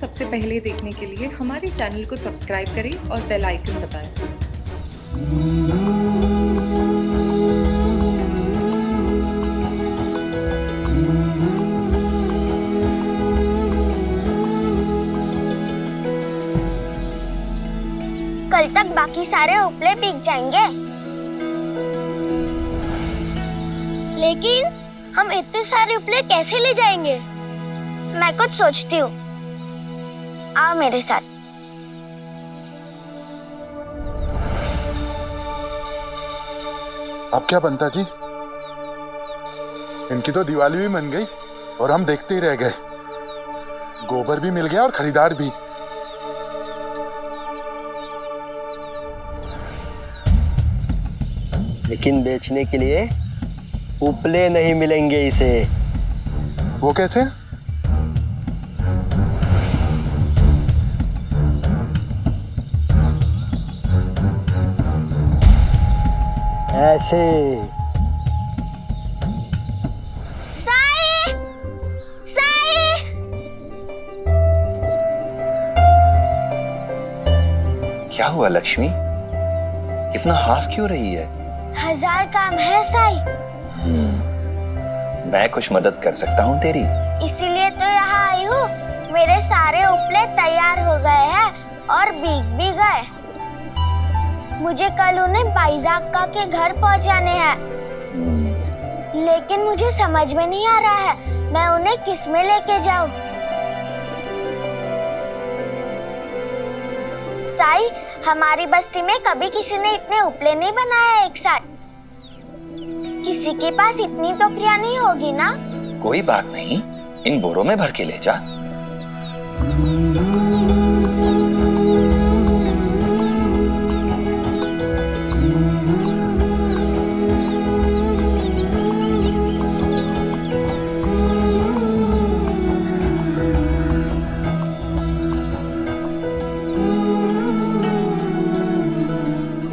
सबसे पहले देखने के लिए हमारे चैनल को सब्सक्राइब करें और बेल आइकन दबाएं। कल तक बाकी सारे उपले बिक जाएंगे। लेकिन हम इतने सारे उपले कैसे ले जाएंगे? मैं कुछ सोचती हूँ, आओ मेरे साथ। अब क्या बनता जी? इनकी तो दिवाली भी बन गई और हम देखते ही रह गए। गोबर भी मिल गया और खरीदार भी। लेकिन बेचने के लिए उपले नहीं मिलेंगे इसे। वो कैसे? ऐसे। साई! साई! क्या हुआ लक्ष्मी? इतना हाफ क्यों रही है? 1000 काम है साई। मैं कुछ मदद कर सकता हूँ तेरी? इसीलिए तो यहाँ आई हूँ। मेरे सारे उपले तैयार हो गए हैं और बिक भी गए। मुझे कल उन्हें बाईजाक्का के घर पहुँचाने हैं। लेकिन मुझे समझ में नहीं आ रहा है मैं उन्हें किस में लेके जाऊँ। साई, हमारी बस्ती में कभी किसी ने इतने उपले नहीं बनाए एक साथ। किसी के पास इतनी टोकरियां नहीं होगी ना? कोई बात नहीं, इन बोरों में भर के ले जा।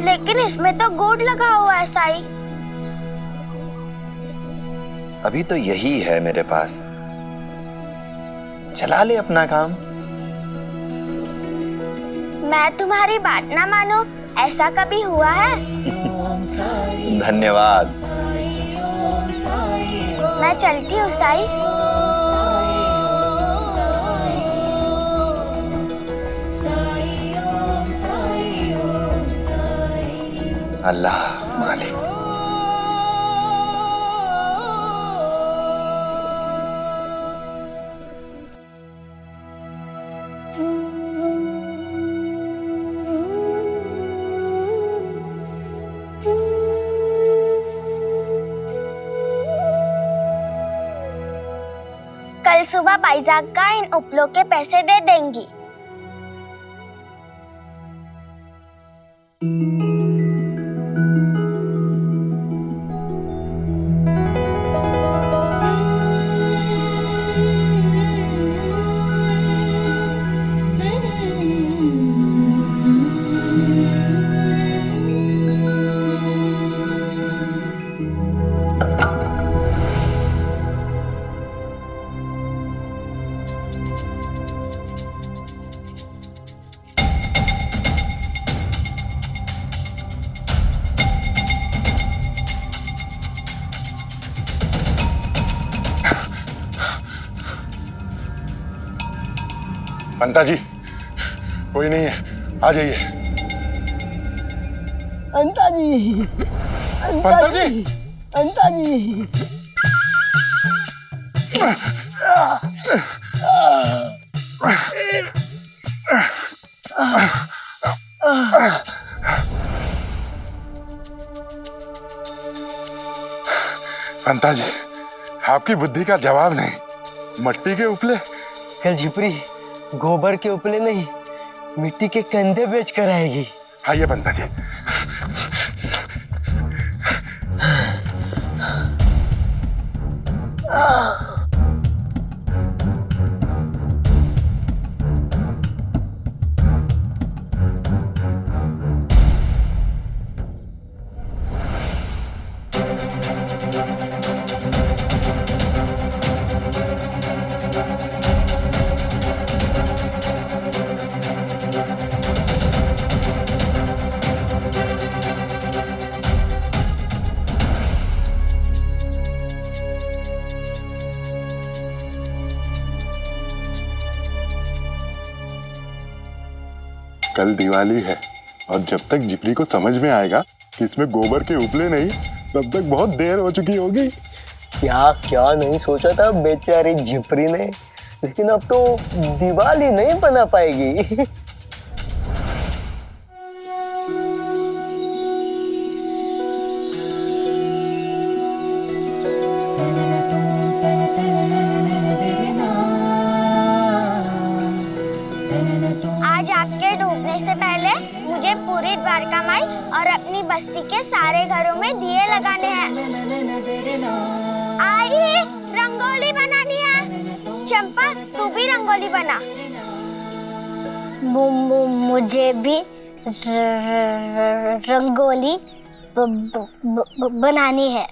लेकिन इसमें तो गुड़ लगा हुआ है साई। अभी तो यही है मेरे पास। चला ले अपना काम। मैं तुम्हारी बात ना मानूं, ऐसा कभी हुआ है? धन्यवाद। मैं चलती हूँ साई। अल्लाह मालिक। कल सुबह बाईजाक्का इन उपलों के पैसे दे देंगी। पंता जी, कोई नहीं है, आ जाइए। अंता जी, पंता जी, अंता जी। पंता जी, आपकी बुद्धि का जवाब नहीं। मट्टी के उपले? कल झिपरी गोबर के उपले नहीं, मिट्टी के कंधे बेच कर आएगी। आइए पंता जी। कल दिवाली है और जब तक जिपरी को समझ में आएगा कि इसमें गोबर के उपले नहीं, तब तक बहुत देर हो चुकी होगी। क्या क्या नहीं सोचा था बेचारी झिपरी ने, लेकिन अब तो दिवाली नहीं बना पाएगी। आज आपके डूबने से पहले मुझे पूरी द्वारका माई और अपनी बस्ती के सारे घरों में दिए लगाने हैं। आई, रंगोली बनानी है। चंपा, तू भी रंगोली बना। मुझे भी रंगोली बनानी है।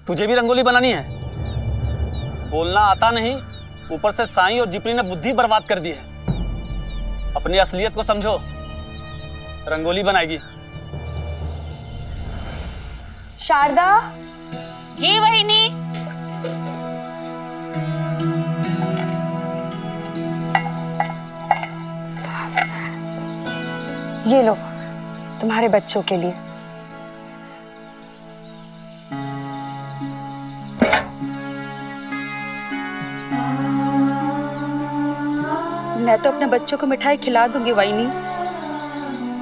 तुझे भी रंगोली बनानी है? बोलना आता नहीं, ऊपर से साईं और जिपरी ने बुद्धि बर्बाद कर दी है। अपनी असलियत को समझो, रंगोली बनाएगी। शारदा। जी वहिनी। ये लो तुम्हारे बच्चों के लिए। मैं तो अपने बच्चों को मिठाई खिला दूंगी वाइनी,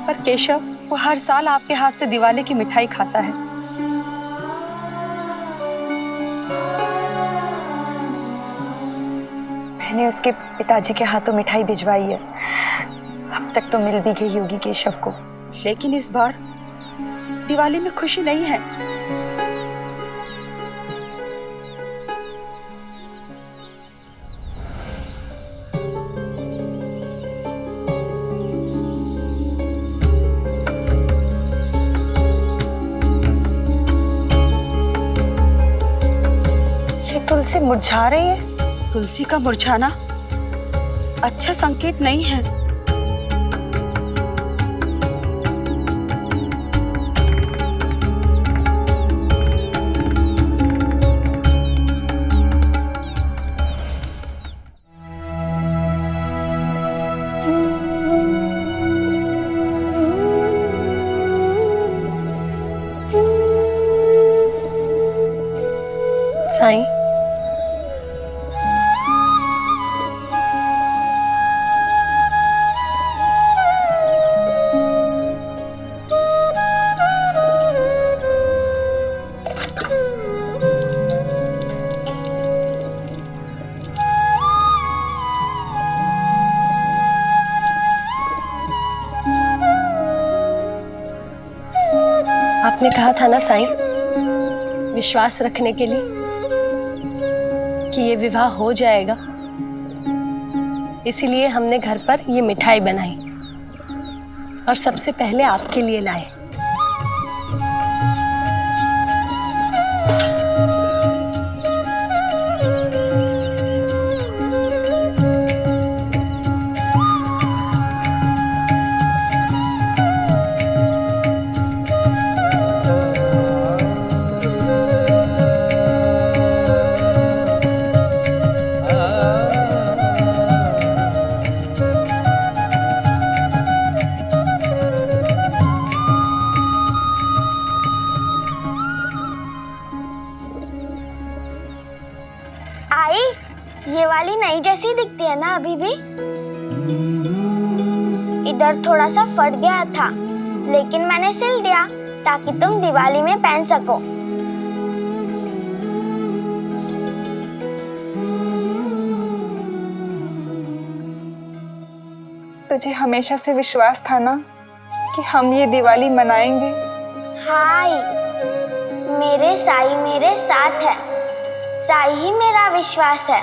पर केशव वो हर साल आपके हाथ से दिवाली की मिठाई खाता है। मैंने उसके पिताजी के हाथों मिठाई भिजवाई है, अब तक तो मिल भी गई होगी केशव को, लेकिन इस बार दिवाली में खुशी नहीं है। ये तुलसी मुरझा रही है। तुलसी का मुरझाना अच्छा संकेत नहीं है। साईं, आपने कहा था ना साईं, विश्वास रखने के लिए कि ये विवाह हो जाएगा, इसीलिए हमने घर पर ये मिठाई बनाई और सबसे पहले आपके लिए लाए। आई, ये वाली नई जैसी दिखती है ना अभी भी? इधर थोड़ा सा फट गया था, लेकिन मैंने सिल दिया ताकि तुम दिवाली में पहन सको। तुझे हमेशा से विश्वास था ना कि हम ये दिवाली मनाएंगे? हाय, मेरे साई मेरे साथ है, साई ही मेरा विश्वास है।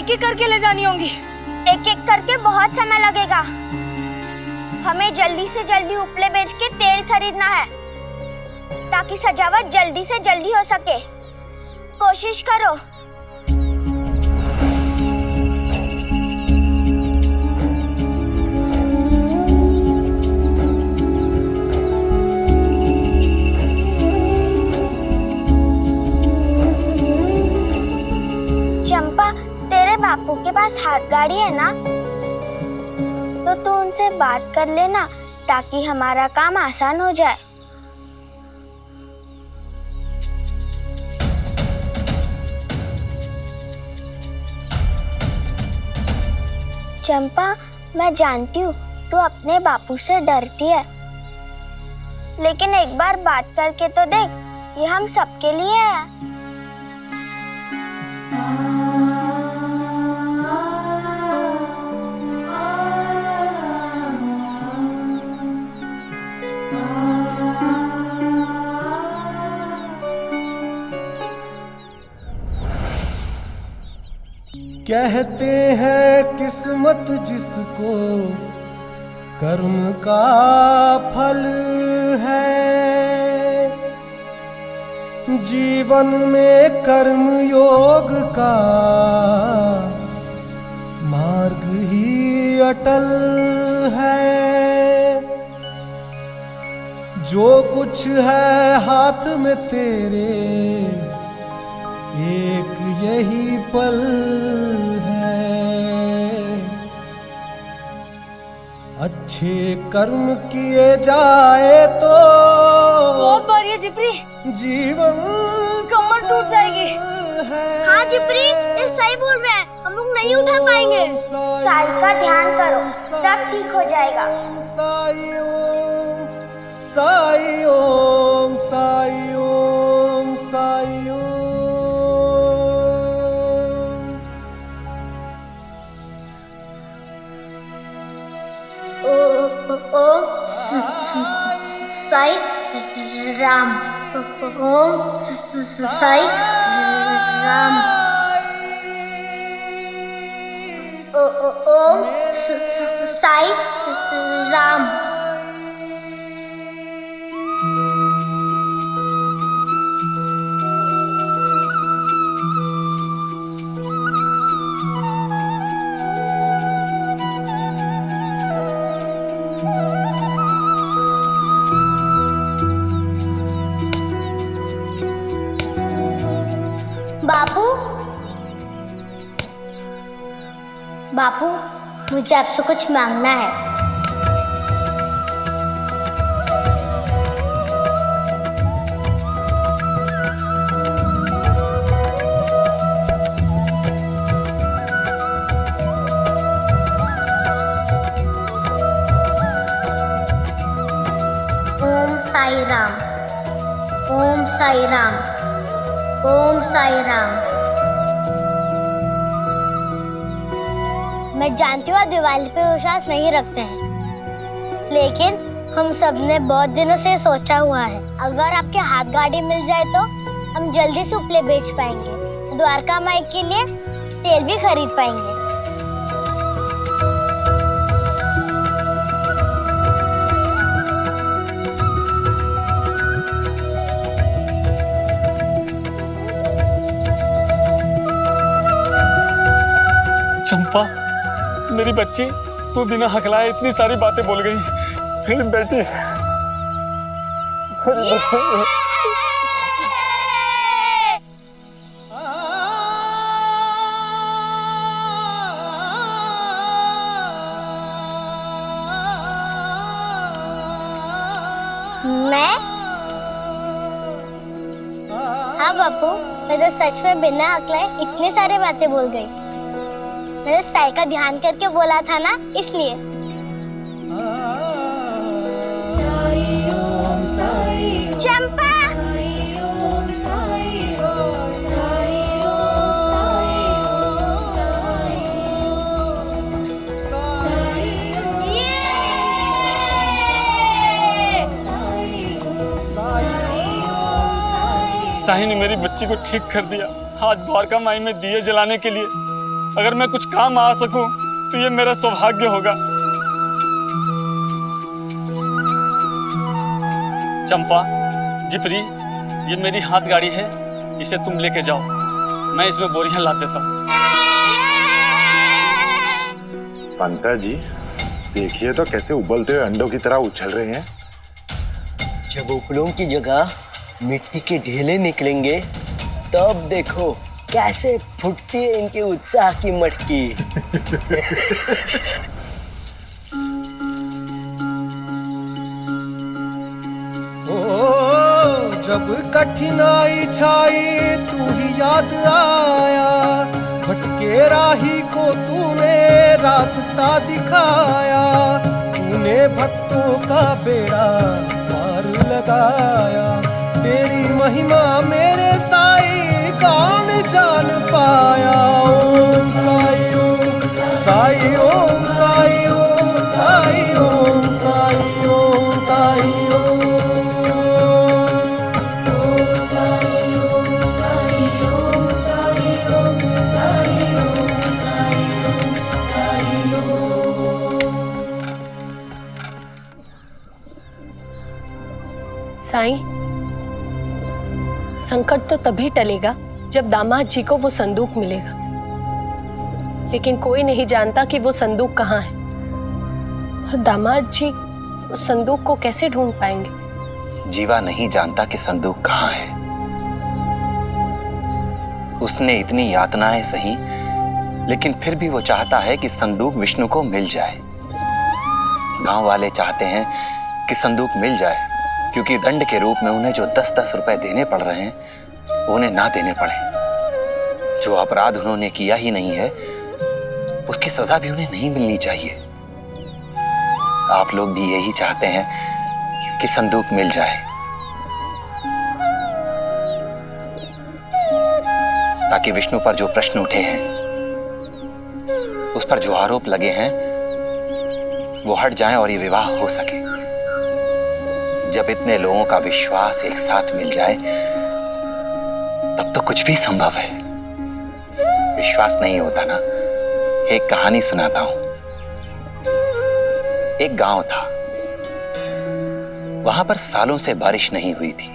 एक एक करके ले जानी होंगी। एक एक करके बहुत समय लगेगा। हमें जल्दी से जल्दी उपले बेच के तेल खरीदना है ताकि सजावट जल्दी से जल्दी हो सके। कोशिश करो। चंपा, तेरे बापू के पास हाथ गाड़ी है ना, तो तू उनसे बात कर लेना ताकि हमारा काम आसान हो जाए। चंपा, मैं जानती हूँ तू अपने बापू से डरती है, लेकिन एक बार बात करके तो देख, ये हम सबके लिए है। कहते हैं किस्मत जिसको कर्म का फल है, जीवन में कर्म योग का मार्ग ही अटल है। जो कुछ है हाथ में तेरे एक यही पल है। अच्छे कर्म किए जाए तो बहुत भारी है जिपरी, जीवन कमर टूट जाएगी। हाँ जिपरी, ये सही बोल रहे हैं, हम लोग नहीं उठा पाएंगे। साई का ध्यान करो, सब ठीक हो जाएगा। साई ओम साई ओम साई ओम साई ओम। ओम साई राम, ओम साई राम, ओम साई राम। बापू, बापू, मुझे आपसे कुछ मांगना है। ओम साई राम, ओम साई राम, ओम साई राम। मैं जानती हूँ आप दिवाली पे विश्वास नहीं रखते हैं, लेकिन हम सब ने बहुत दिनों से सोचा हुआ है, अगर आपके हाथ गाड़ी मिल जाए तो हम जल्दी से उपले बेच पाएंगे, द्वारका माई के लिए तेल भी खरीद पाएंगे। चंपा, मेरी बच्ची, तू बिना हकलाए इतनी सारी बातें बोल गई। फिर बेटी, मैं? हाँ बापू, मैं तो सच में बिना हकलाए इतनी सारी बातें बोल गई। मैंने साई का ध्यान करके बोला था ना, इसलिए। चंपा, साई ने मेरी बच्ची को ठीक कर दिया। आज द्वारका माई में दिए जलाने के लिए अगर मैं कुछ काम आ सकूं तो ये मेरा सौभाग्य होगा। चंपा, जिपरी, ये मेरी हाथ गाड़ी है, इसे तुम लेके जाओ, मैं इसमें बोरियां ला देता हूँ। पंता जी, देखिए तो कैसे उबलते हुए अंडों की तरह उछल रहे हैं। जब उपलों की जगह मिट्टी के ढेले निकलेंगे तब देखो कैसे फुटती है इनके उत्साह की मटकी। जब कठिनाई छाई तू ही याद आया, भटके राही को तूने रास्ता दिखाया, तूने भक्तों का बेड़ा पार लगाया, तेरी महिमा मेरे साईं कौन जान पाया। ओम साईं ओम साईं ओम साईं ओम साईं ओम साईं ओम साईं ओम। साईं, संकट तो तभी टलेगा जब दामाद जी को वो संदूक मिलेगा, लेकिन कोई नहीं जानता कि वो संदूक कहाँ है और दामाद जी उस संदूक को कैसे ढूंढ पाएंगे। जीवा नहीं जानता कि संदूक कहाँ है। उसने इतनी यातनाएं सही, लेकिन फिर भी वो चाहता है कि संदूक विष्णु को मिल जाए। गांव वाले चाहते हैं कि संदूक मिल जाए, क्योंकि दंड के रूप में उन्हें जो 10-10 रुपए देने पड़ रहे हैं वो उन्हें ना देने पड़े। जो अपराध उन्होंने किया ही नहीं है उसकी सजा भी उन्हें नहीं मिलनी चाहिए। आप लोग भी यही चाहते हैं कि संदूक मिल जाए, ताकि विष्णु पर जो प्रश्न उठे हैं, उस पर जो आरोप लगे हैं, वो हट जाएं और ये विवाह हो सके। जब इतने लोगों का विश्वास एक साथ मिल जाए तब तो कुछ भी संभव है। विश्वास नहीं होता ना? एक कहानी सुनाता हूं। एक गांव था, वहां पर सालों से बारिश नहीं हुई थी।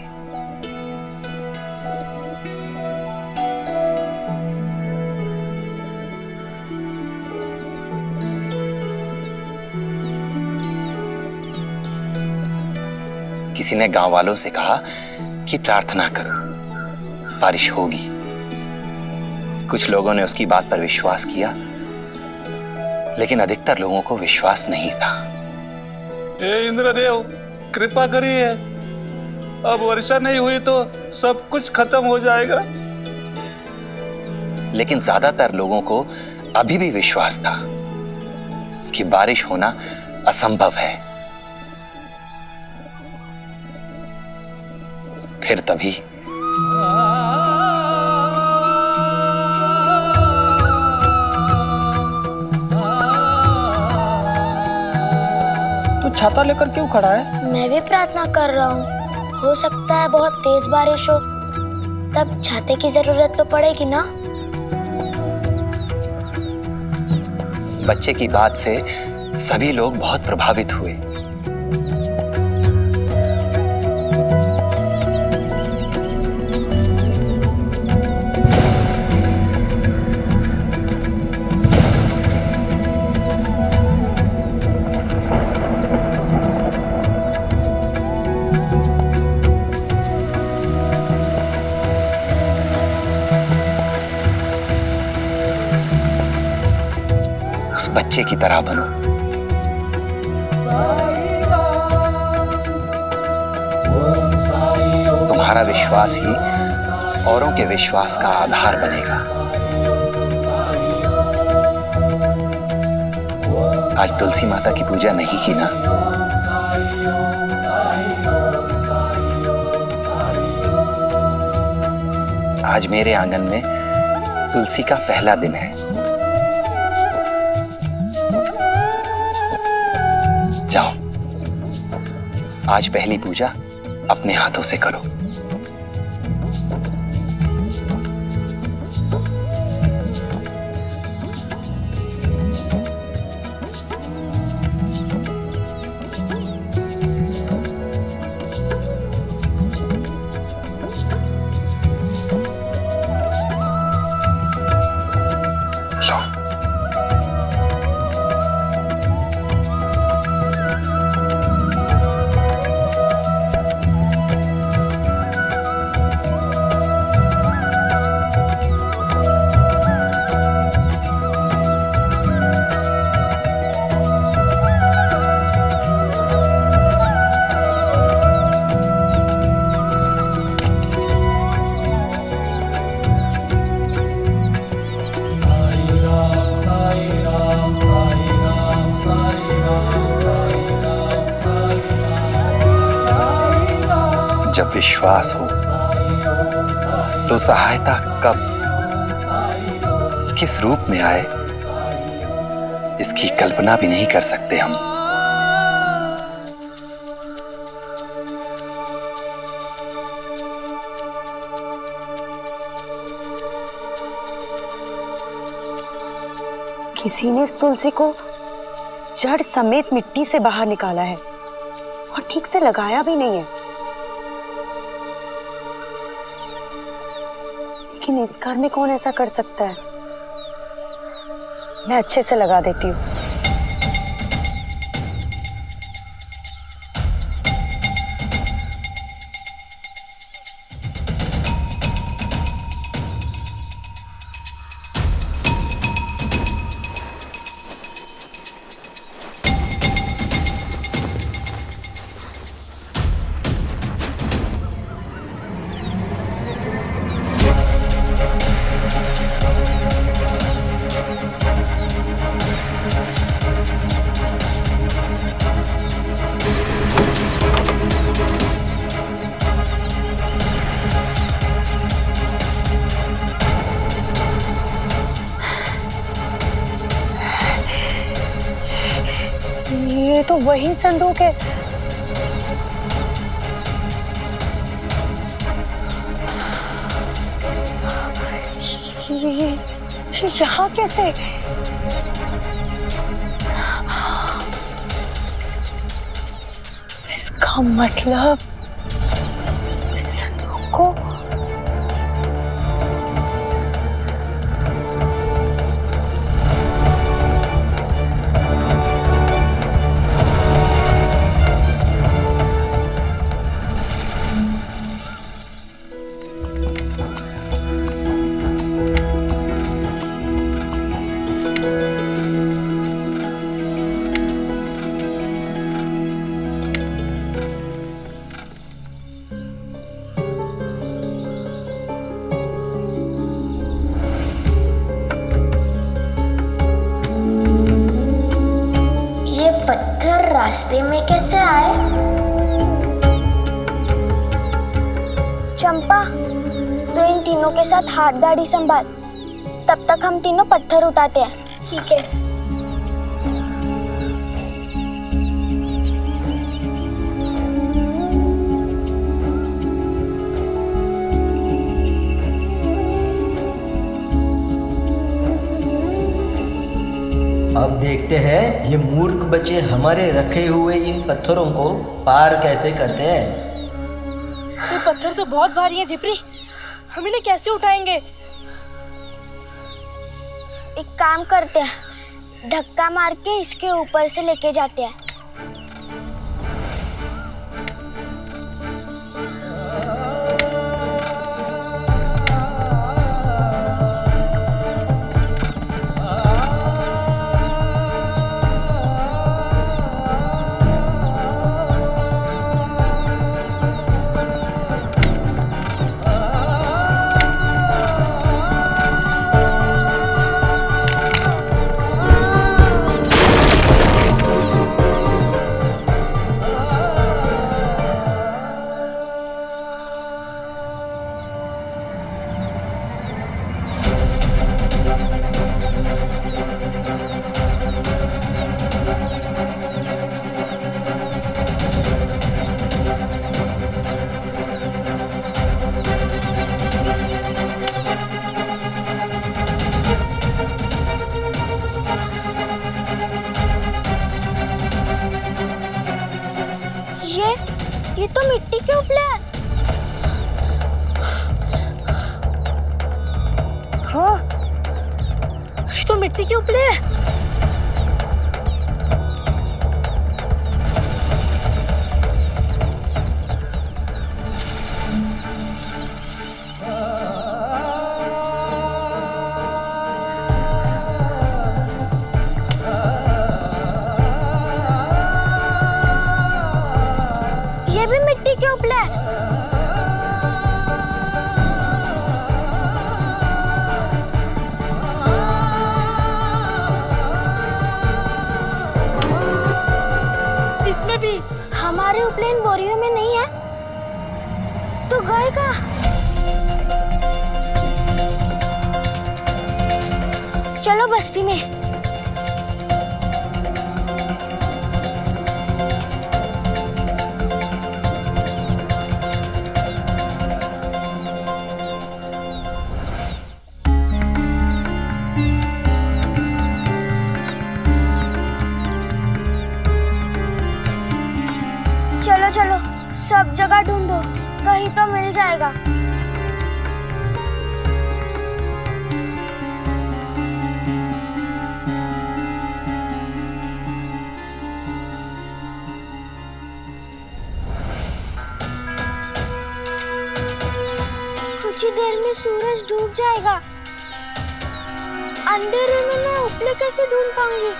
किसी ने गांव वालों से कहा कि प्रार्थना करो, बारिश होगी। कुछ लोगों ने उसकी बात पर विश्वास किया, लेकिन अधिकतर लोगों को विश्वास नहीं था। हे इंद्रदेव, कृपा करिए, अब वर्षा नहीं हुई तो सब कुछ खत्म हो जाएगा। लेकिन ज्यादातर लोगों को अभी भी विश्वास था कि बारिश होना असंभव है। फिर तभी तू छाता लेकर क्यों खड़ा है? मैं भी प्रार्थना कर रहा हूँ। हो सकता है बहुत तेज बारिश हो, तब छाते की जरूरत तो पड़ेगी ना। बच्चे की बात से सभी लोग बहुत प्रभावित हुए। बच्चे की तरह बनो। तुम्हारा विश्वास ही औरों के विश्वास का आधार बनेगा। आज तुलसी माता की पूजा नहीं की ना? आज मेरे आंगन में तुलसी का पहला दिन है। जाओ, आज पहली पूजा अपने हाथों से करो। जब विश्वास हो तो सहायता कब किस रूप में आए, इसकी कल्पना भी नहीं कर सकते हम। किसी ने इस तुलसी को जड़ समेत मिट्टी से बाहर निकाला है और ठीक से लगाया भी नहीं है। लेकिन इस घर में कौन ऐसा कर सकता है? मैं अच्छे से लगा देती हूँ। ये तो वही संदूक है। ये यहाँ कैसे? इसका मतलब संदूक को रास्ते में कैसे आए? चंपा, तो इन तीनों के साथ हाथ गाड़ी संभाल, तब तक हम तीनों पत्थर उठाते हैं। ठीक है। अब देखते हैं ये मूर्ख बच्चे हमारे रखे हुए इन पत्थरों को पार कैसे करते हैं। ये पत्थर तो बहुत भारी है जिप्री, हम इन्हें कैसे उठाएंगे? एक काम करते हैं, धक्का मार के इसके ऊपर से लेके जाते हैं। ये तो मिट्टी के उपले है। हाँ, ये तो मिट्टी के उपले है। ये भी मिट्टी के उपले है। इसमें भी हमारे उपले इन बोरियों में नहीं है। तो गए का? चलो बस्ती में। चलो चलो, सब जगह ढूंढो, कहीं तो मिल जाएगा। कुछ ही देर में सूरज डूब जाएगा। अंधेरे में मैं उपले कैसे ढूंढ पाऊंगी?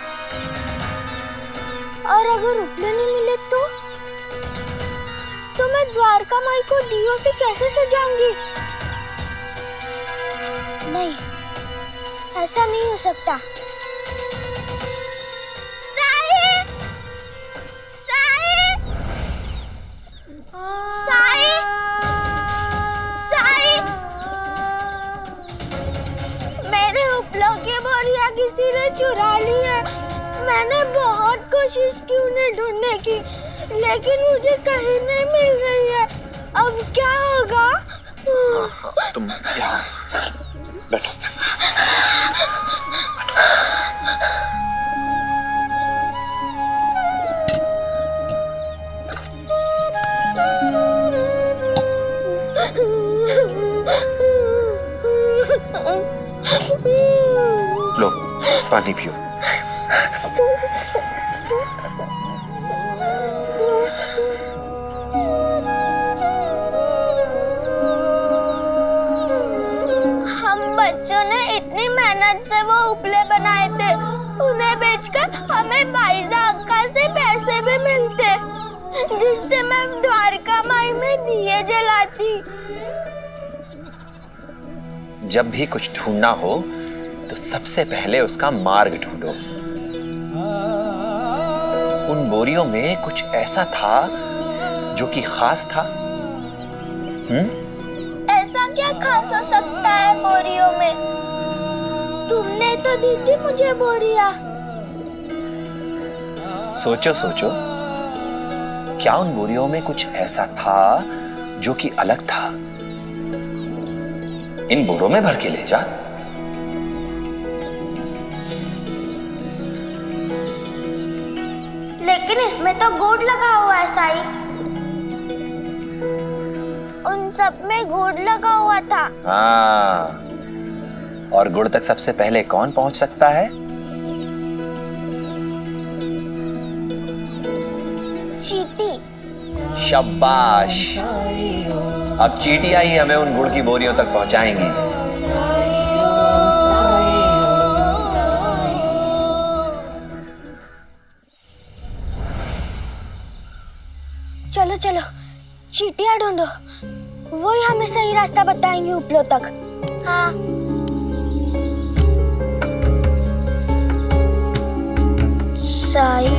और अगर उपले नहीं मिले तो मैं द्वारका माई को दियों से कैसे सजाऊंगी? नहीं, ऐसा नहीं हो सकता। साई! साई! साई! साई! मेरे उपलों की बोरियां किसी ने चुरा ली है। मैंने बहुत कोशिश की उन्हें ढूंढने की, लेकिन मुझे कहीं नहीं मिल रही है। अब क्या होगा? तुम यहाँ बैठो। लो पानी पियो। बच्चों ने इतनी मेहनत से वो उपले बनाए थे, उन्हें बेचकर हमें बाईजा अक्का से पैसे भी मिलते, जिससे मैं द्वारका माई में दिए जलाती। जब भी कुछ ढूंढना हो तो सबसे पहले उसका मार्ग ढूंढो। उन बोरियों में कुछ ऐसा था जो कि खास था। ऐसा क्या खास हो सकता है बोरियों में? तुमने तो दी थी मुझे बोरिया। सोचो सोचो, क्या उन बोरियों में कुछ ऐसा था जो कि अलग था? इन बोरों में भर के ले जा। लेकिन इसमें तो गुड़ लगा हुआ है साई। उन सब में गुड़ लगा हुआ था। हाँ, और गुड़ तक सबसे पहले कौन पहुंच सकता है? चींटी। शाबाश। अब चींटियां ही हमें उन गुड़ की बोरियों तक पहुंचाएंगी। चलो चलो, चींटियां ढूंढो, वो ही हमें सही रास्ता बताएंगे उपलों तक। हाँ। साई,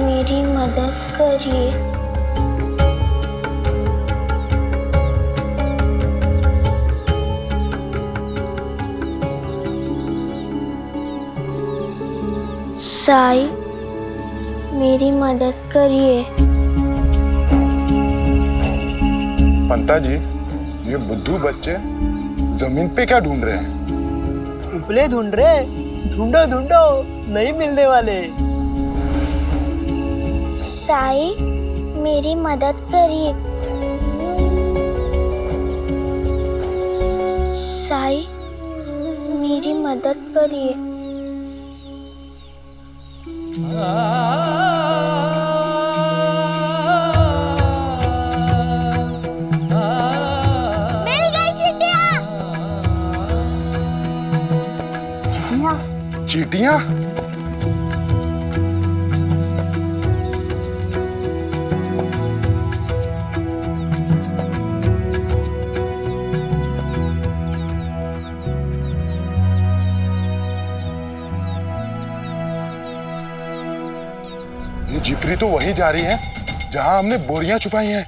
मेरी मदद करिए। साई, मेरी मदद करिए। पंता जी, ये बुद्धू बच्चे जमीन पे क्या ढूंढ रहे हैं? उपले ढूंढ रहे। ढूंढो ढूंढो, नहीं मिलने वाले। साई, मेरी मदद करिए। साई, मेरी मदद करिए। मिल गई चींटियां। चींटियां? ये जिपरी तो वही जा रही है जहां हमने बोरियां छुपाई हैं।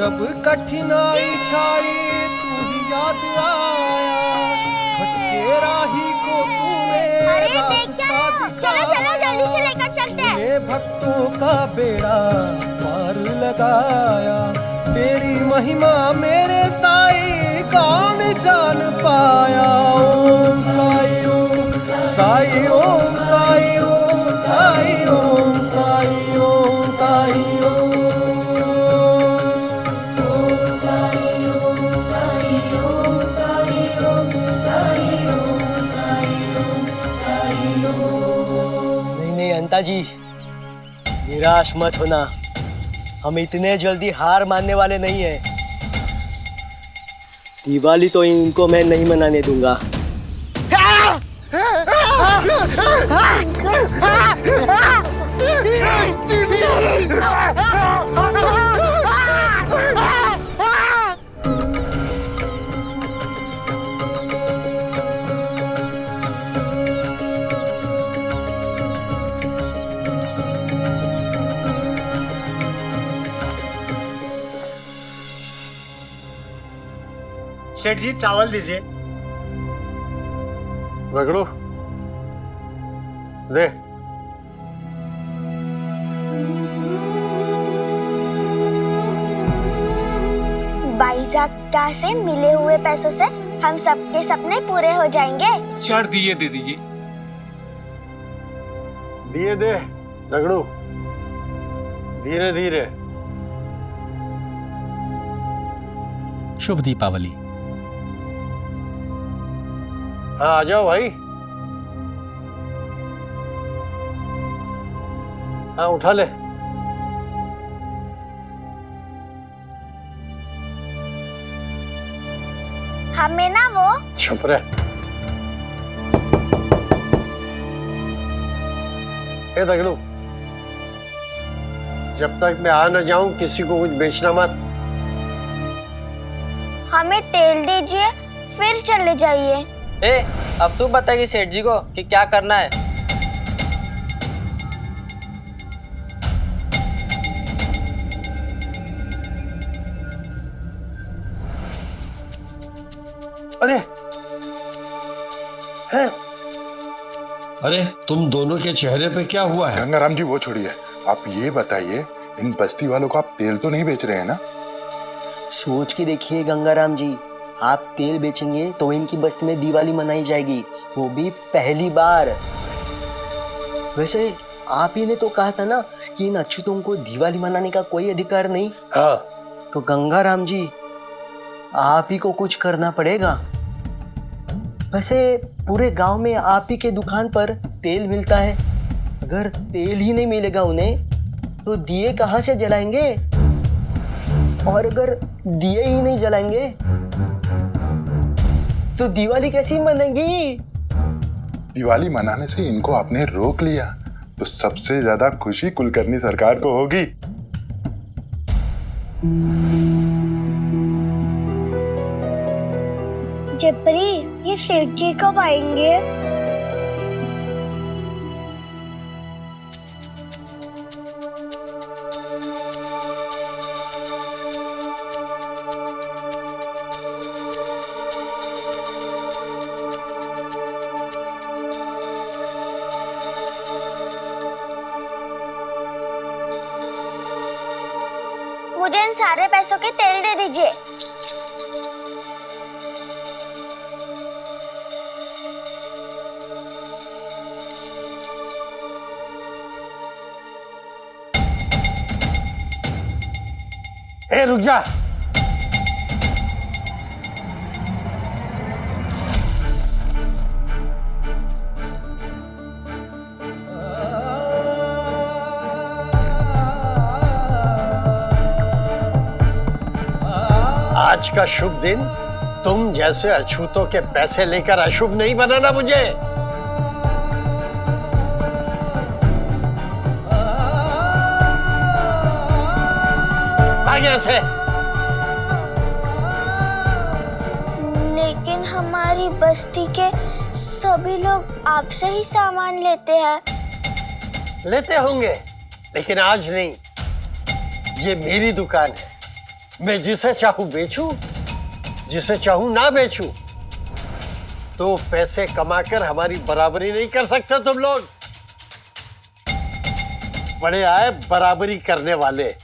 जब कठिनाई छाई तू ही याद आया, भटके राही को तूने रास्ता चलो चलो दिखाया, जल्दी से लेकर चलते हैं। तूने भक्तों का बेड़ा पार लगाया, तेरी महिमा मेरे साई कौन जान पाया। ओम साई ओम साई ओम साई ओम साई ओम साई ओम साई ओम साई ओम साई ओम साई ओम साई ओम साई ओम। नहीं नहीं अंता जी, निराश मत होना, हम इतने जल्दी हार मानने वाले नहीं हैं। दिवाली तो इनको मैं नहीं मनाने दूंगा। सेठ जी चावल दीजिए। रगड़ो दे। बाईजाक्का से मिले हुए पैसों से हम सबके सपने पूरे हो जाएंगे। 4 दिए दे दीजिए। दिए दे रगड़ो, धीरे धीरे। शुभ दीपावली। हाँ आ जाओ भाई। हाँ उठा ले। हमें ना वो चुप रहे। ए दगड़ू, जब तक मैं आ न जाऊं किसी को कुछ बेचना मत। हमें तेल दीजिए फिर चले जाइए। ए, अब तू बताएगी सेठ जी को कि क्या करना है। अरे है? अरे तुम दोनों के चेहरे पे क्या हुआ है? गंगाराम जी वो छोड़िए, आप ये बताइए इन बस्ती वालों को आप तेल तो नहीं बेच रहे हैं ना? सोच के देखिए गंगाराम जी, आप तेल बेचेंगे तो इनकी बस्ती में दिवाली मनाई जाएगी, वो भी पहली बार। वैसे आप ही ने तो कहा था ना कि इन अछूतों को दिवाली मनाने का कोई अधिकार नहीं। हाँ। तो गंगाराम जी आप ही को कुछ करना पड़ेगा। वैसे पूरे गांव में आप ही के दुकान पर तेल मिलता है, अगर तेल ही नहीं मिलेगा उन्हें तो दिए कहाँ से जलाएंगे? और अगर दिए ही नहीं जलाएंगे तो दिवाली कैसी मनेगी? दिवाली मनाने से इनको आपने रोक लिया तो सबसे ज्यादा खुशी कुलकर्णी सरकार को होगी। जिप्री, ये सेठ जी कब आएंगे? मुझे इन सारे पैसों के तेल दे दीजिए। ए रुक जा। आज का शुभ दिन तुम जैसे अछूतों के पैसे लेकर अशुभ नहीं बनाना मुझे। भाग यहाँ से। लेकिन हमारी बस्ती के सभी लोग आपसे ही सामान लेते हैं। लेते होंगे, लेकिन आज नहीं। ये मेरी दुकान है, मैं जिसे चाहूं बेचूं, जिसे चाहूं ना बेचूं। तो पैसे कमाकर हमारी बराबरी नहीं कर सकते तुम लोग। बड़े आए बराबरी करने वाले।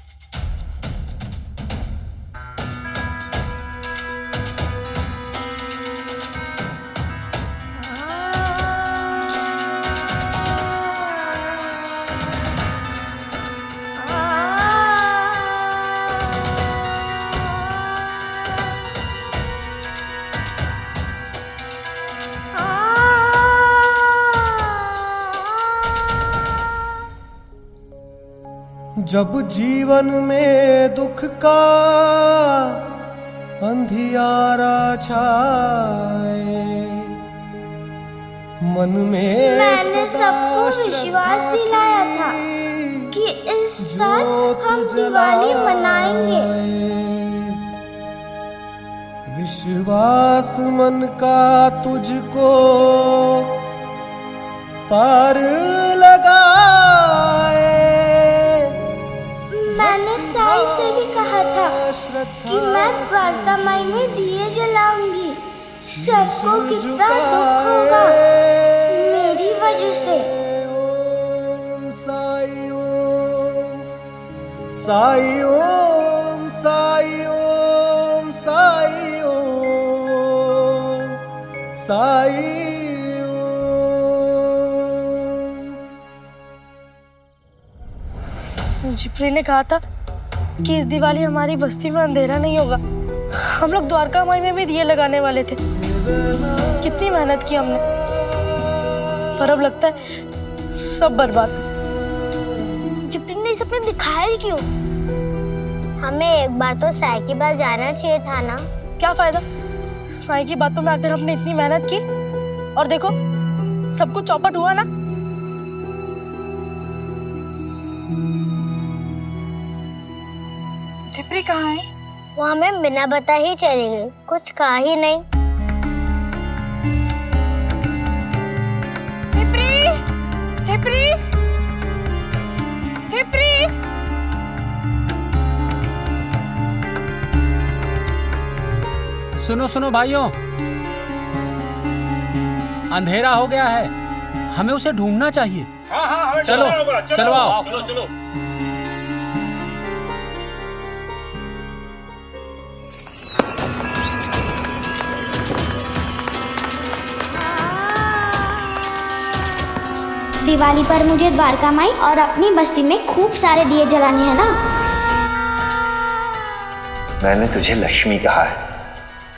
जब जीवन में दुख का अंधियारा छाए, मन में मैंने सबको विश्वास दिलाया था कि इस साल हम दिवाली मनाएंगे। विश्वास मन का तुझको पार लगाए। मैंने साई से भी कहा था कि मैं द्वारका माई में दिए जलाऊंगी। सबको कितना दुख होगा मेरी वजह से। साई ओम साई ओम साई ओम साई ओम साई। जिप्री ने कहा था कि इस दिवाली हमारी बस्ती में अंधेरा नहीं होगा। हम लोग द्वारका माई में भी दिए लगाने वाले थे। कितनी मेहनत की हमने, पर अब लगता है सब बर्बाद। जिप्री ने सपने दिखाया ही क्यों? हमें एक बार तो साई के पास जाना चाहिए था ना। क्या फायदा, साई की बातों में आकर हमने इतनी मेहनत की और देखो सब कुछ चौपट हुआ ना। जिप्री कहाँ है? वो हमें बिना बता ही चली गई, कुछ कहा ही नहीं। जिप्री, जिप्री, जिप्री। सुनो सुनो भाइयों, अंधेरा हो गया है, हमें उसे ढूंढना चाहिए। हाँ, चलो चलो आओ। चलो। दिवाली पर मुझे द्वारका माई और अपनी बस्ती में खूब सारे दिए जलाने हैं ना। मैंने तुझे लक्ष्मी कहा है,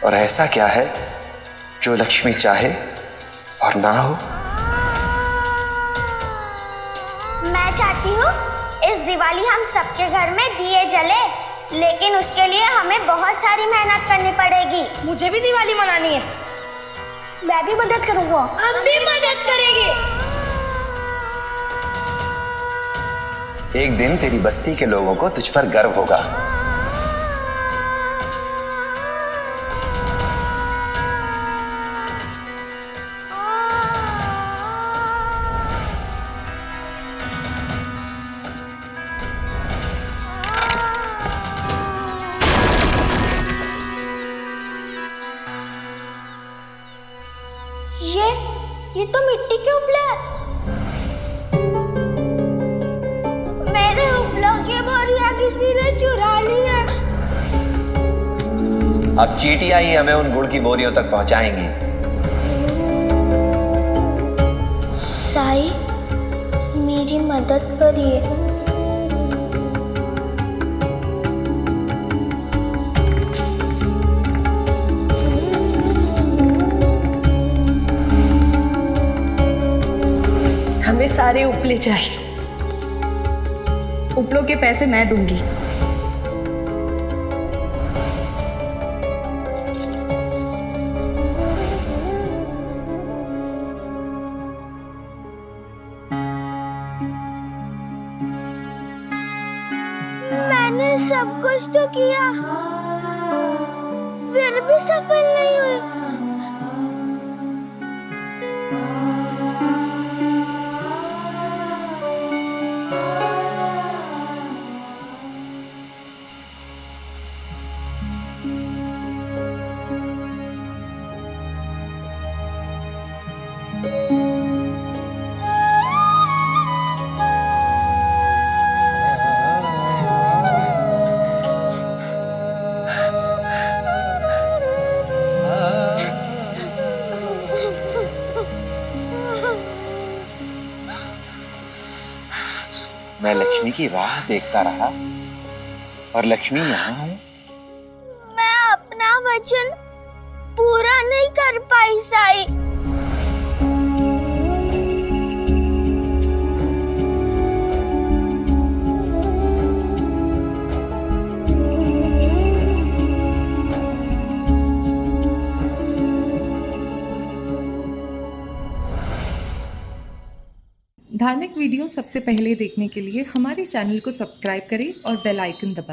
और ऐसा क्या है जो लक्ष्मी चाहे और ना हो? मैं चाहती हूँ इस दिवाली हम सबके घर में दिए जले, लेकिन उसके लिए हमें बहुत सारी मेहनत करनी पड़ेगी। मुझे भी दिवाली मनानी है। मैं भी मदद करूँगा। हम भी मदद करेंगे। एक दिन तेरी बस्ती के लोगों को तुझ पर गर्व होगा। ये तो मिट्टी के उपले हैं। मेरे उपलों की बोरियां किसी ने चुरा ली है। अब चींटियां ही हमें उन गुड़ की बोरियों तक पहुंचाएंगी। साई, मेरी मदद करिए। हमें सारे उपले चाहिए। उपलों के पैसे मैं दूंगी। मैंने सब कुछ तो किया, फिर भी सफल नहीं हुई। आने की राह देखता रहा और लक्ष्मी यहाँ है। मैं अपना वचन पूरा नहीं कर पाई साई। धार्मिक वीडियो सबसे पहले देखने के लिए हमारे चैनल को सब्सक्राइब करें और बेल आइकन दबाएं।